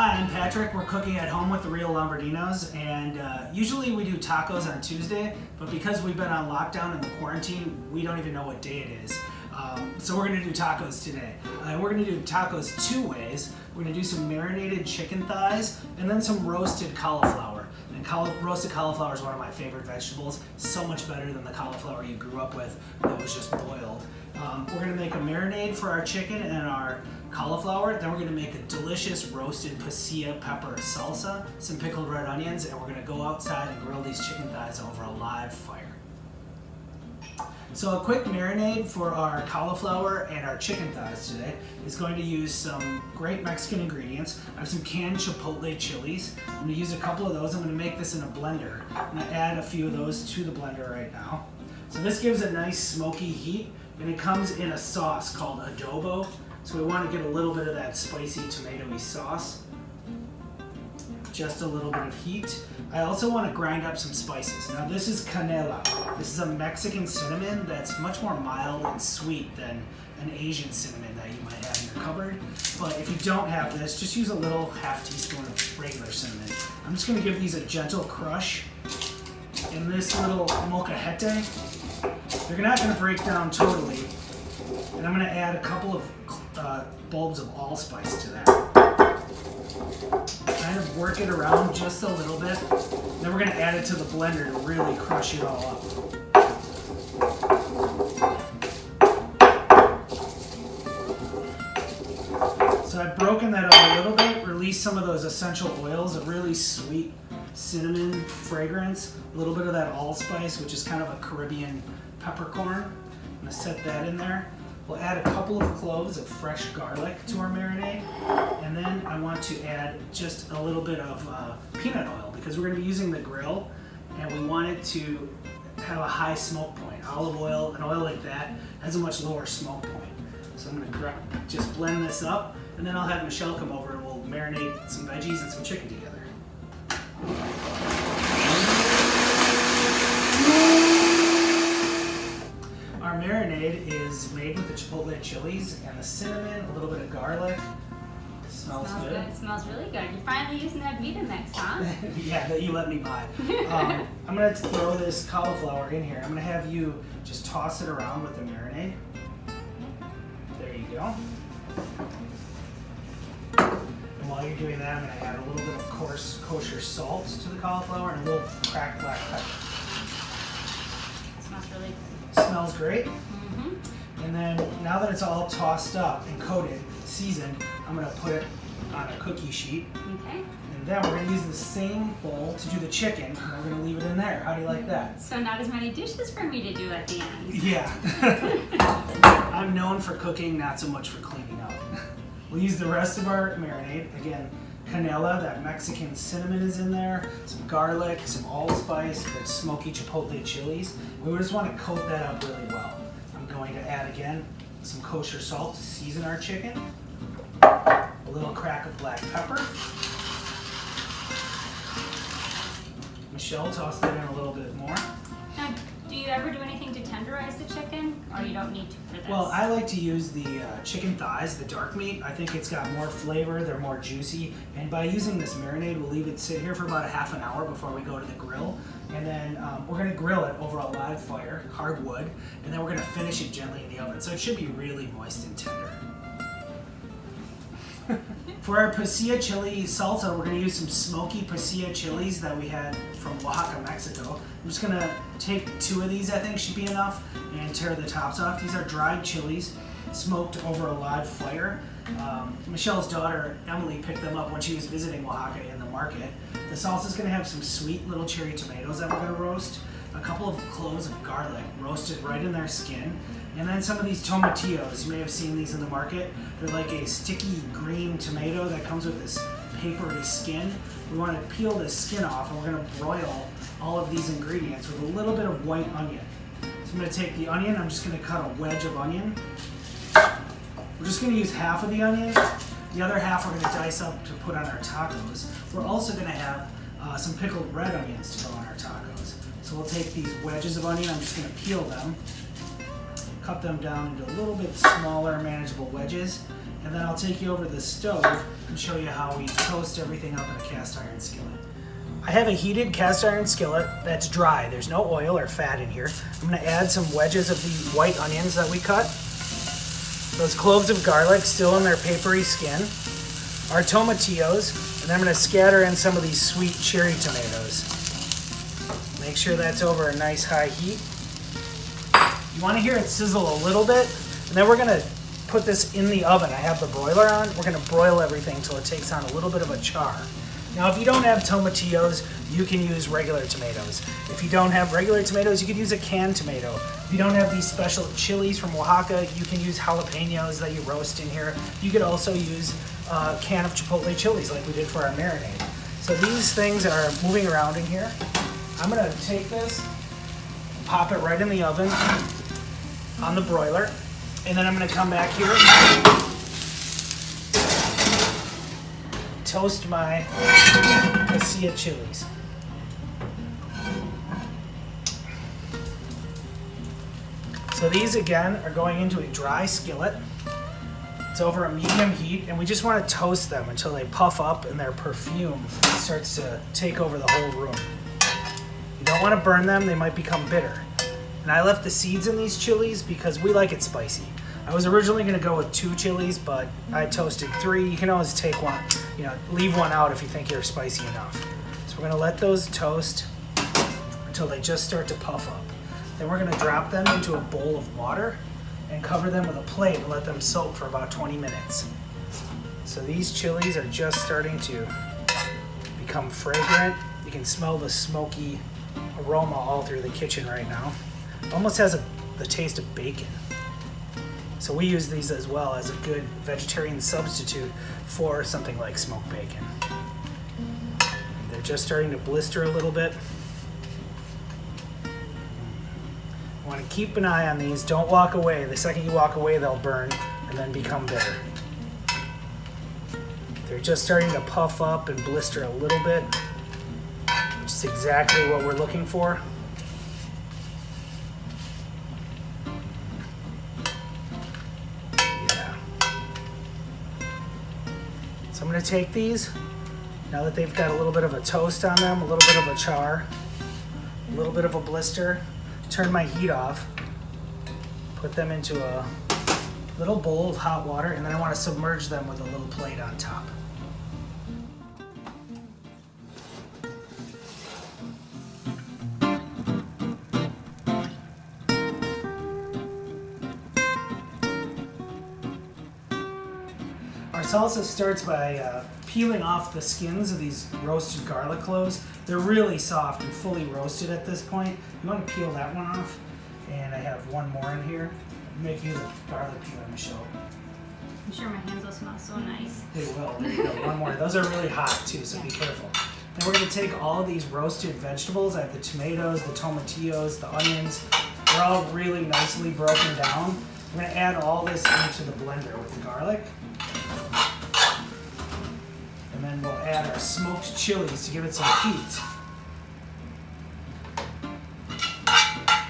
Hi, I'm Patrick. We're cooking at home with the real Lombardinos, and usually we do tacos on Tuesday, but because we've been on lockdown and the quarantine, we don't even know what day it is. So we're gonna do tacos today. We're gonna do tacos two ways. We're gonna do some marinated chicken thighs and then some roasted cauliflower. And roasted cauliflower is one of my favorite vegetables. So much better than the cauliflower you grew up with that was just boiled. We're gonna make a marinade for our chicken and our cauliflower. Then we're gonna make a delicious roasted pasilla pepper salsa, some pickled red onions, and we're gonna go outside and grill these chicken thighs over a live fire. So a quick marinade for our cauliflower and our chicken thighs today is going to use some great Mexican ingredients. I have some canned chipotle chilies. I'm going to use a couple of those. I'm going to make this in a blender. I'm going to add a few of those to the blender right now. So this gives a nice smoky heat, and it comes in a sauce called adobo. So we want to get a little bit of that spicy tomatoey sauce. Just a little bit of heat. I also want to grind up some spices. Now this is canela. This is a Mexican cinnamon that's much more mild and sweet than an Asian cinnamon that you might have in your cupboard. But if you don't have this, just use a little half teaspoon of regular cinnamon. I'm just going to give these a gentle crush in this little molcajete. They're not going to break down totally. And I'm going to add a couple of bulbs of allspice to that. Kind of work it around just a little bit. Then we're going to add it to the blender to really crush it all up. So I've broken that up a little bit, released some of those essential oils, a really sweet cinnamon fragrance, a little bit of that allspice, which is kind of a Caribbean peppercorn. I'm going to set that in there. We'll add a couple of cloves of fresh garlic to our marinade, and then I want to add just a little bit of peanut oil because we're going to be using the grill, and we want it to have a high smoke point. Olive oil, an oil like that, has a much lower smoke point. So I'm going to just blend this up, and then I'll have Michelle come over and we'll marinate some veggies and some chicken together. Our marinade is made with the chipotle chilies and the cinnamon, a little bit of garlic. Smells good. It smells really good. You're finally using that Vitamix, huh? Yeah, that you let me buy. I'm going to throw this cauliflower in here. I'm going to have you just toss it around with the marinade. There you go. And while you're doing that, I'm going to add a little bit of coarse kosher salt to the cauliflower and a little cracked black pepper. It smells really good. Smells great. And then now that it's all tossed up and coated, seasoned, I'm going to put it on a cookie sheet. Okay. And then we're going to use the same bowl to do the chicken, and we're going to leave it in there. How do you like that? So not as many dishes for me to do at the end. Yeah. I'm known for cooking, not so much for cleaning up. We'll use the rest of our marinade. Again, canela, that Mexican cinnamon is in there, some garlic, some allspice, the smoky chipotle chilies. We just want to coat that up really well. I'm going to add again some kosher salt to season our chicken, a little crack of black pepper. Michelle, toss that in a little bit more. Now, do you ever do anything to tenderize the chicken, or you don't need to for this? Well, I like to use the chicken thighs, the dark meat. I think it's got more flavor, they're more juicy, and by using this marinade, we'll leave it sit here for about a half an hour before we go to the grill, and then we're going to grill it over a live fire, hard wood, and then we're going to finish it gently in the oven, so it should be really moist and tender. For our pasilla chili salsa, we're going to use some smoky pasilla chilies that we had from Oaxaca, Mexico. I'm just going to take 2 of these, I think should be enough, and tear the tops off. These are dried chilies, smoked over a live fire. Michelle's daughter, Emily, picked them up when she was visiting Oaxaca in the market. The salsa is going to have some sweet little cherry tomatoes that we're going to roast, a couple of cloves of garlic roasted right in their skin, and then some of these tomatillos. You may have seen these in the market. They're like a sticky green tomato that comes with this papery skin. We want to peel this skin off, and we're going to broil all of these ingredients with a little bit of white onion. So I'm going to take the onion, I'm just going to cut a wedge of onion. We're just going to use half of the onion. The other half we're going to dice up to put on our tacos. We're also going to have some pickled red onions to go on our tacos. So we'll take these wedges of onion, I'm just going to peel them, cut them down into a little bit smaller, manageable wedges, and then I'll take you over to the stove and show you how we toast everything up in a cast iron skillet. I have a heated cast iron skillet that's dry. There's no oil or fat in here. I'm gonna add some wedges of the white onions that we cut, those cloves of garlic still in their papery skin, our tomatillos, and I'm gonna scatter in some of these sweet cherry tomatoes. Make sure that's over a nice high heat. You wanna hear it sizzle a little bit, and then we're gonna put this in the oven. I have the broiler on. We're gonna broil everything until it takes on a little bit of a char. Now, if you don't have tomatillos, you can use regular tomatoes. If you don't have regular tomatoes, you could use a canned tomato. If you don't have these special chilies from Oaxaca, you can use jalapenos that you roast in here. You could also use a can of chipotle chilies like we did for our marinade. So these things are moving around in here. I'm gonna take this, pop it right in the oven on the broiler, and then I'm gonna come back here, toast my pasilla chilies. So these again are going into a dry skillet. It's over a medium heat, and we just want to toast them until they puff up and their perfume starts to take over the whole room. You don't want to burn them, they might become bitter. And I left the seeds in these chilies because we like it spicy. I was originally going to go with 2 chilies, but I toasted 3. You can always take one, leave one out if you think you're spicy enough. So we're going to let those toast until they just start to puff up. Then we're going to drop them into a bowl of water and cover them with a plate and let them soak for about 20 minutes. So these chilies are just starting to become fragrant. You can smell the smoky aroma all through the kitchen right now. It almost has the taste of bacon. So we use these as well as a good vegetarian substitute for something like smoked bacon. They're just starting to blister a little bit. You want to keep an eye on these. Don't walk away. The second you walk away, they'll burn and then become bitter. They're just starting to puff up and blister a little bit, which is exactly what we're looking for. So I'm going to take these, now that they've got a little bit of a toast on them, a little bit of a char, a little bit of a blister, turn my heat off, put them into a little bowl of hot water, and then I want to submerge them with a little plate on top. Our salsa starts by peeling off the skins of these roasted garlic cloves. They're really soft and fully roasted at this point. You want to peel that one off, and I have one more in here. Make you the garlic peeler, Michelle. I'm sure my hands will smell so nice. They will. There you go. One more. Those are really hot too, so be careful. Then we're going to take all of these roasted vegetables. I have the tomatoes, the tomatillos, the onions. They're all really nicely broken down. I'm going to add all this into the blender with the garlic. And then we'll add our smoked chilies to give it some heat.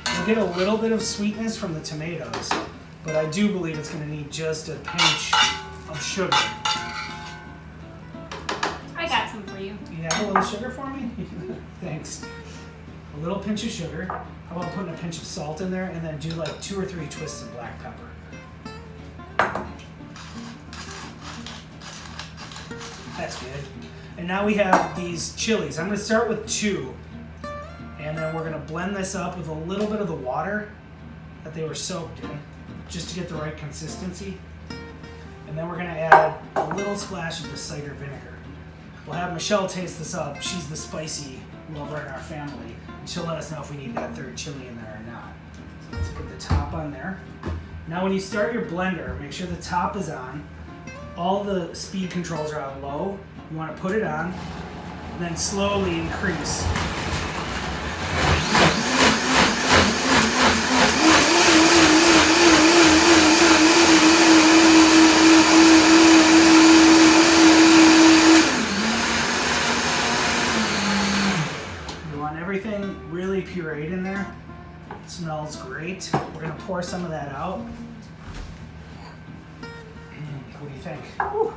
We'll get a little bit of sweetness from the tomatoes, but I do believe it's going to need just a pinch of sugar. I got some for you. You have a little sugar for me? Thanks. A little pinch of sugar. How about putting a pinch of salt in there and then do like 2 or 3 twists of black pepper. That's good. And now we have these chilies. I'm going to start with 2. And then we're going to blend this up with a little bit of the water that they were soaked in, just to get the right consistency. And then we're going to add a little splash of the cider vinegar. We'll have Michelle taste this up. She's the spicy lover in our family. And she'll let us know if we need that 3rd chili in there or not. So let's put the top on there. Now when you start your blender, make sure the top is on. All the speed controls are on low. You want to put it on, and then slowly increase. You want everything really pureed in there. It smells great. We're going to pour some of that out. What do you think? Ooh,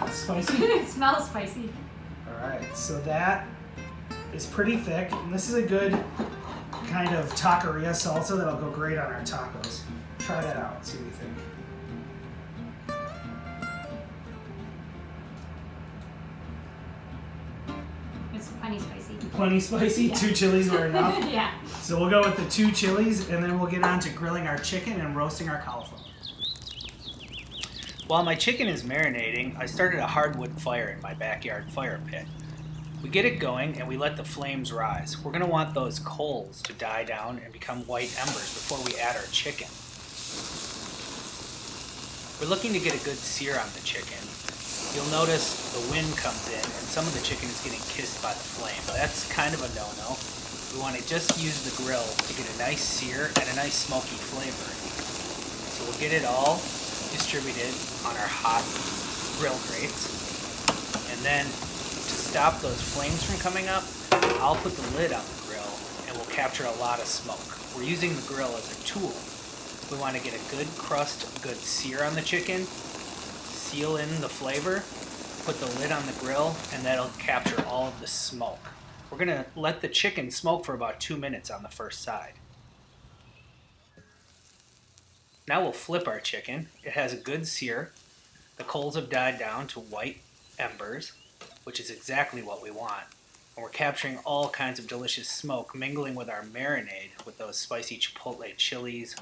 spicy? It smells spicy. Alright, so that is pretty thick, and this is a good kind of taqueria salsa that'll go great on our tacos. Try that out, see what you think. It's plenty spicy. Plenty spicy? Yeah. 2 chilies were enough? Yeah. So we'll go with the 2 chilies, and then we'll get on to grilling our chicken and roasting our cauliflower. While my chicken is marinating, I started a hardwood fire in my backyard fire pit. We get it going and we let the flames rise. We're going to want those coals to die down and become white embers before we add our chicken. We're looking to get a good sear on the chicken. You'll notice the wind comes in and some of the chicken is getting kissed by the flame. That's kind of a no-no. We want to just use the grill to get a nice sear and a nice smoky flavor. So we'll get it all distributed on our hot grill grates. And then to stop those flames from coming up, I'll put the lid on the grill and we'll capture a lot of smoke. We're using the grill as a tool. We want to get a good crust, good sear on the chicken, seal in the flavor, put the lid on the grill, and that'll capture all of the smoke. We're going to let the chicken smoke for about 2 minutes on the first side. Now we'll flip our chicken. It has a good sear. The coals have died down to white embers, which is exactly what we want. And we're capturing all kinds of delicious smoke, mingling with our marinade with those spicy chipotle chilies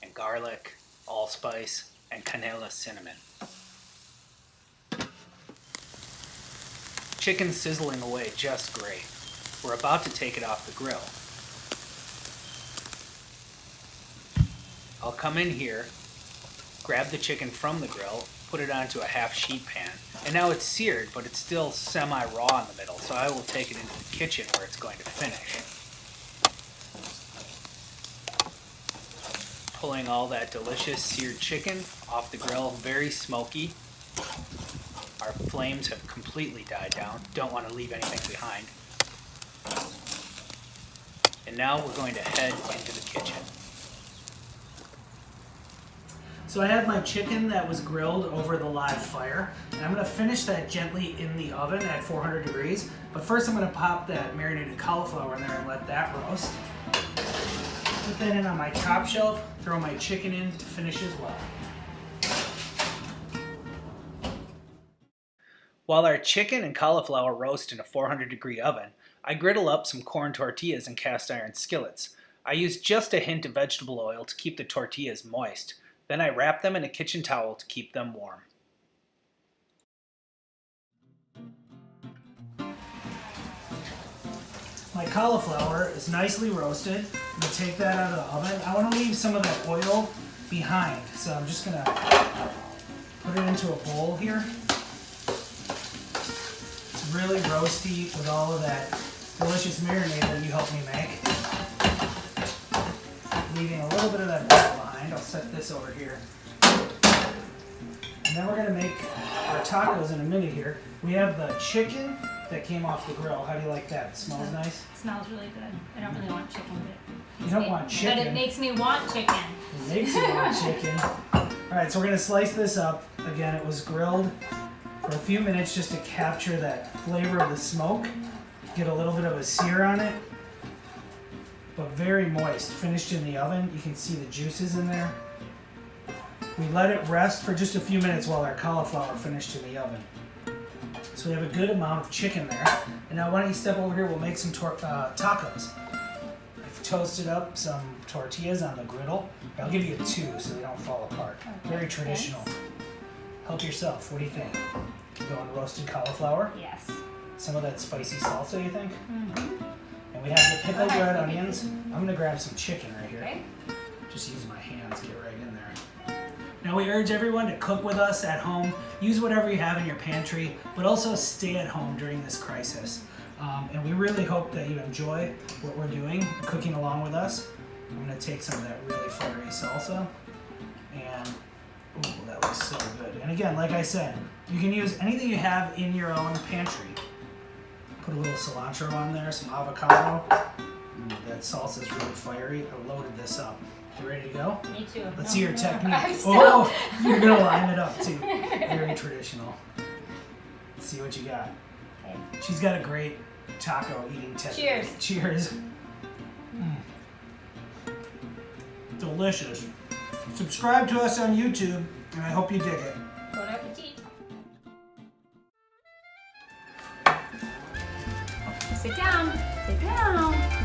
and garlic, allspice, and canela cinnamon. Chicken's sizzling away just great. We're about to take it off the grill. I'll come in here, grab the chicken from the grill, put it onto a half sheet pan, and now it's seared, but it's still semi-raw in the middle, so I will take it into the kitchen where it's going to finish. Pulling all that delicious seared chicken off the grill, very smoky. Our flames have completely died down, don't want to leave anything behind. And now we're going to head into the kitchen. So I have my chicken that was grilled over the live fire, and I'm going to finish that gently in the oven at 400 degrees. But first I'm going to pop that marinated cauliflower in there and let that roast. Put that in on my top shelf, throw my chicken in to finish as well. While our chicken and cauliflower roast in a 400 degree oven, I griddle up some corn tortillas in cast iron skillets. I use just a hint of vegetable oil to keep the tortillas moist. Then I wrap them in a kitchen towel to keep them warm. My cauliflower is nicely roasted. I'm going to take that out of the oven. I want to leave some of that oil behind, so I'm just going to put it into a bowl here. It's really roasty with all of that delicious marinade that you helped me make. Leaving a little bit of that oil behind. I'll set this over here. And then we're going to make our tacos in a minute here. We have the chicken that came off the grill. How do you like that? It smells nice? It smells really good. I don't really want chicken, but You don't want chicken. But it makes me want chicken. It makes you want chicken. Alright, so we're going to slice this up. Again, it was grilled for a few minutes just to capture that flavor of the smoke. Get a little bit of a sear on it. But very moist. Finished in the oven. You can see the juices in there. We let it rest for just a few minutes while our cauliflower finished in the oven. So we have a good amount of chicken there. And now why don't you step over here, we'll make some tacos. I've toasted up some tortillas on the griddle. I'll give you 2 so they don't fall apart. Very traditional. Help yourself. What do you think? Going roasted cauliflower? Yes. Some of that spicy salsa, you think? Mm-hmm. And we have the pickled red onions. I'm going to grab some chicken right here. Okay. Just use my hands, get right in there. Now we urge everyone to cook with us at home. Use whatever you have in your pantry, but also stay at home during this crisis. And we really hope that you enjoy what we're doing, cooking along with us. I'm going to take some of that really fiery salsa. And, ooh, that looks so good. And again, like I said, you can use anything you have in your own pantry. Put a little cilantro on there, some avocado. That salsa's really fiery. I loaded this up. You ready to go? Me too. Let's see your technique. I'm still... Oh, you're gonna line it up too. Very traditional. Let's see what you got. Okay. She's got a great taco eating technique. Cheers. Cheers. Delicious. Subscribe to us on YouTube, and I hope you dig it. Bon appetit. Sit down. Sit down.